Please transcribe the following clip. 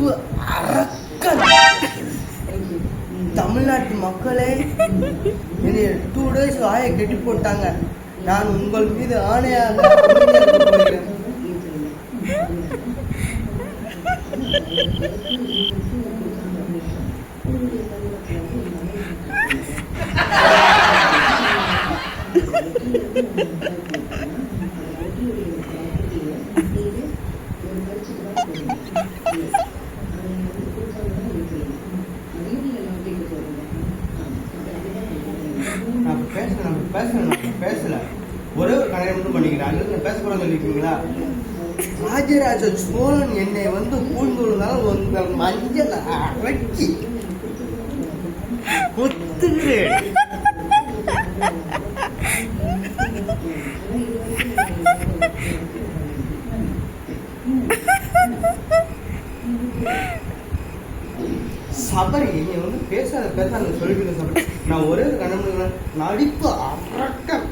நடிப்பு அரக்கன். தமிழ்நாட்டு மக்களே என்னை 2 days வாயை கெட்டி போட்டாங்க. நான் உங்கள் மீது ஆணையாக போகிறேன். பேசல ஒரே ஒரு கல்யாணம் மட்டும் பண்ணிக்கிறேன். பேசக்கூடாது சொல்லிருக்கீங்களா? ராஜராஜ சோழன் என்னை பூண்டுள்ளதால உங்கள் மஞ்சள் அரைச்சி ஒத்துக்கிறேன். சபரி என்னை பேசாத சொல்லிட்டு சபரி. நான் ஒரே ஒரு கண்ணு நடிப்பு அரக்கம்.